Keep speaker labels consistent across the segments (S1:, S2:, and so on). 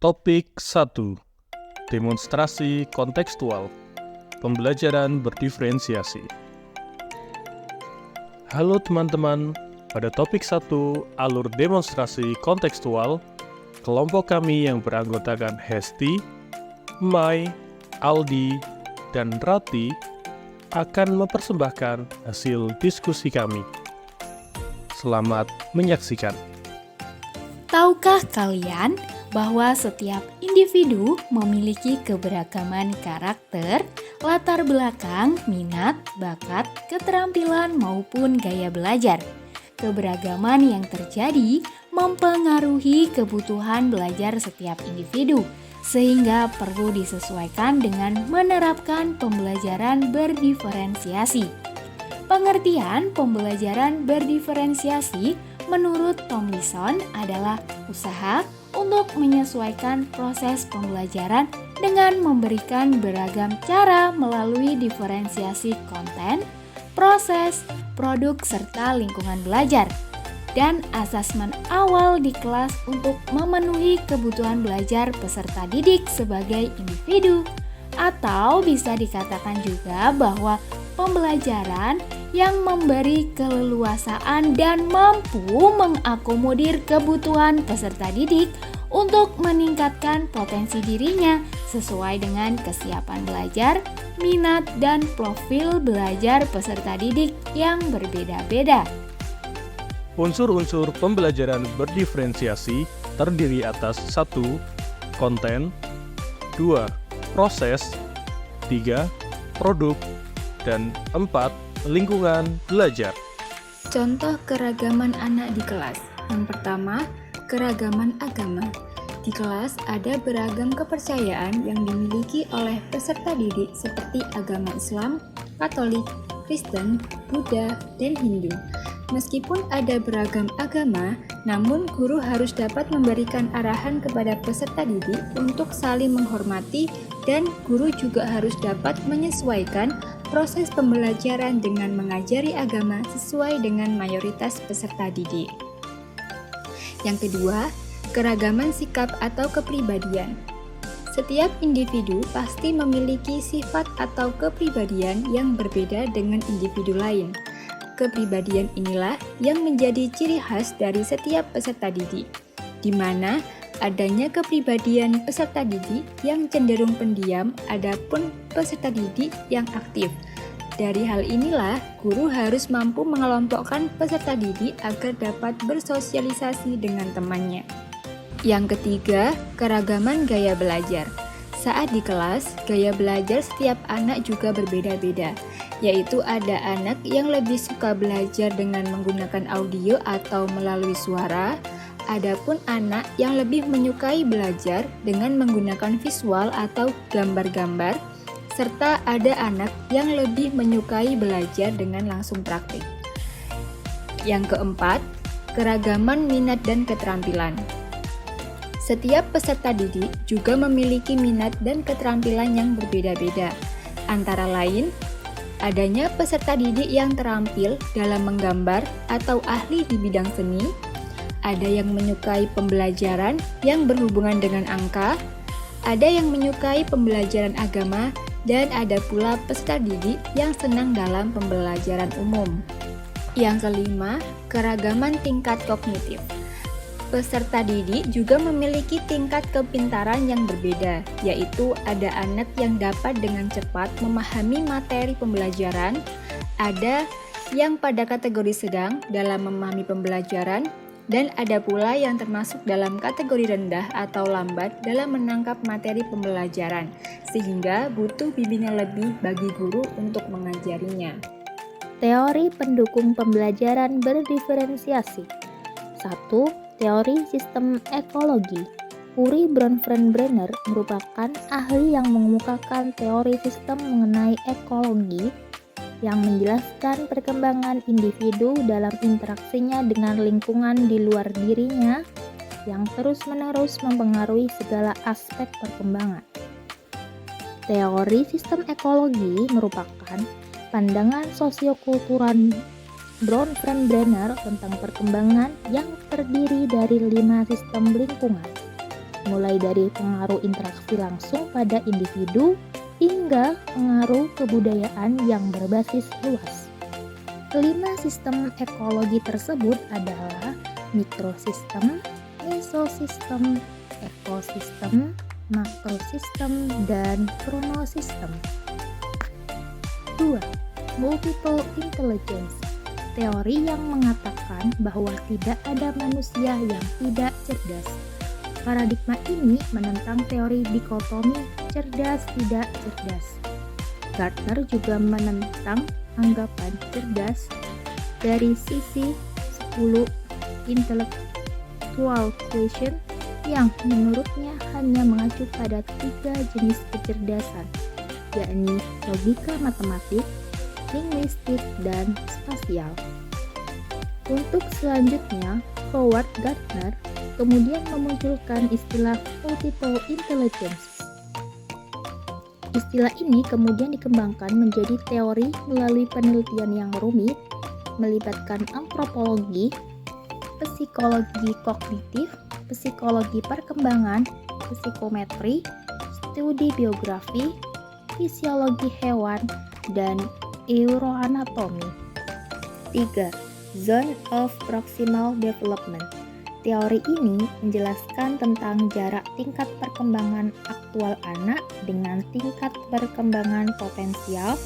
S1: Topik 1. Demonstrasi kontekstual. Pembelajaran berdiferensiasi. Halo teman-teman, pada topik 1, alur demonstrasi kontekstual, kelompok kami yang beranggotakan Hesti, Mai, Aldi, dan Rati akan mempersembahkan hasil diskusi kami. Selamat menyaksikan.
S2: Tahukah kalian bahwa setiap individu memiliki keberagaman karakter, latar belakang, minat, bakat, keterampilan, maupun gaya belajar? Keberagaman yang terjadi mempengaruhi kebutuhan belajar setiap individu, sehingga perlu disesuaikan dengan menerapkan pembelajaran berdiferensiasi. Pengertian pembelajaran berdiferensiasi menurut Tomlinson adalah usaha untuk menyesuaikan proses pembelajaran dengan memberikan beragam cara melalui diferensiasi konten, proses, produk, serta lingkungan belajar, dan asesmen awal di kelas untuk memenuhi kebutuhan belajar peserta didik sebagai individu. Atau bisa dikatakan juga bahwa pembelajaran yang memberi keleluasaan dan mampu mengakomodir kebutuhan peserta didik untuk meningkatkan potensi dirinya sesuai dengan kesiapan belajar, minat, dan profil belajar peserta didik yang berbeda-beda.
S1: Unsur-unsur pembelajaran berdiferensiasi terdiri atas 1. Konten 2. Proses 3. Produk dan 4. Lingkungan belajar.
S3: Contoh keragaman anak di kelas. Yang pertama, keragaman agama. Di kelas ada beragam kepercayaan yang dimiliki oleh peserta didik seperti agama Islam, Katolik, Kristen, Buddha, dan Hindu. Meskipun ada beragam agama, namun guru harus dapat memberikan arahan kepada peserta didik untuk saling menghormati, dan guru juga harus dapat menyesuaikan proses pembelajaran dengan mengajari agama sesuai dengan mayoritas peserta didik. Yang kedua, keragaman sikap atau kepribadian. Setiap individu pasti memiliki sifat atau kepribadian yang berbeda dengan individu lain. Kepribadian inilah yang menjadi ciri khas dari setiap peserta didik, di mana adanya kepribadian peserta didik yang cenderung pendiam, adapun peserta didik yang aktif. Dari hal inilah, guru harus mampu mengelompokkan peserta didik agar dapat bersosialisasi dengan temannya. Yang ketiga, keragaman gaya belajar. Saat di kelas, gaya belajar setiap anak juga berbeda-beda, yaitu ada anak yang lebih suka belajar dengan menggunakan audio atau melalui suara, adapun anak yang lebih menyukai belajar dengan menggunakan visual atau gambar-gambar, serta ada anak yang lebih menyukai belajar dengan langsung praktik. Yang keempat, keragaman minat dan keterampilan. Setiap peserta didik juga memiliki minat dan keterampilan yang berbeda-beda. Antara lain, adanya peserta didik yang terampil dalam menggambar atau ahli di bidang seni, ada yang menyukai pembelajaran yang berhubungan dengan angka, ada yang menyukai pembelajaran agama, dan ada pula peserta didik yang senang dalam pembelajaran umum. Yang kelima, keragaman tingkat kognitif. Peserta didik juga memiliki tingkat kepintaran yang berbeda, yaitu ada anak yang dapat dengan cepat memahami materi pembelajaran, ada yang pada kategori sedang dalam memahami pembelajaran, dan ada pula yang termasuk dalam kategori rendah atau lambat dalam menangkap materi pembelajaran, sehingga butuh bimbingan lebih bagi guru untuk mengajarinya.
S4: Teori pendukung pembelajaran berdiferensiasi. 1. Teori sistem ekologi. Uri Bronfenbrenner merupakan ahli yang mengemukakan teori sistem mengenai ekologi yang menjelaskan perkembangan individu dalam interaksinya dengan lingkungan di luar dirinya yang terus-menerus mempengaruhi segala aspek perkembangan. Teori sistem ekologi merupakan pandangan sosiokultural Bronfenbrenner tentang perkembangan yang terdiri dari 5 sistem lingkungan. mulai dari pengaruh interaksi langsung pada individu hingga pengaruh kebudayaan yang berbasis luas. Kelima sistem ekologi tersebut adalah mikrosistem, mesosistem, ekosistem, makrosistem, dan kronosistem. 2. Multiple intelligence. Teori yang mengatakan bahwa tidak ada manusia yang tidak cerdas. Paradigma ini menentang teori dikotomi cerdas tidak cerdas. Gardner juga menentang anggapan cerdas dari sisi 10 intellectual quotient yang menurutnya hanya mengacu pada 3 jenis kecerdasan, yakni logika matematik, linguistik, dan spasial. Untuk selanjutnya, Howard Gardner kemudian memunculkan istilah multiple intelligence. Istilah ini kemudian dikembangkan menjadi teori melalui penelitian yang rumit, melibatkan antropologi, psikologi kognitif, psikologi perkembangan, psikometri, studi biografi, fisiologi hewan, dan neuroanatomi. 3. Zone of Proximal Development. Teori ini menjelaskan tentang jarak tingkat perkembangan aktual anak dengan tingkat perkembangan potensial,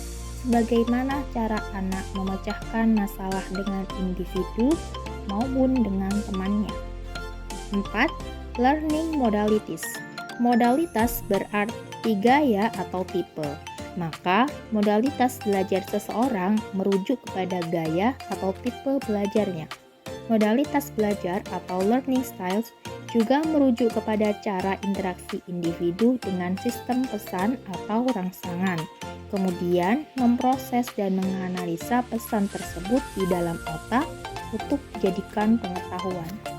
S4: sebagaimana cara anak memecahkan masalah dengan individu maupun dengan temannya. 4. Learning modalities. Modalitas berarti gaya atau tipe. Maka, modalitas belajar seseorang merujuk kepada gaya atau tipe belajarnya. Modalitas belajar atau learning styles juga merujuk kepada cara interaksi individu dengan sistem pesan atau rangsangan, kemudian memproses dan menganalisa pesan tersebut di dalam otak untuk dijadikan pengetahuan.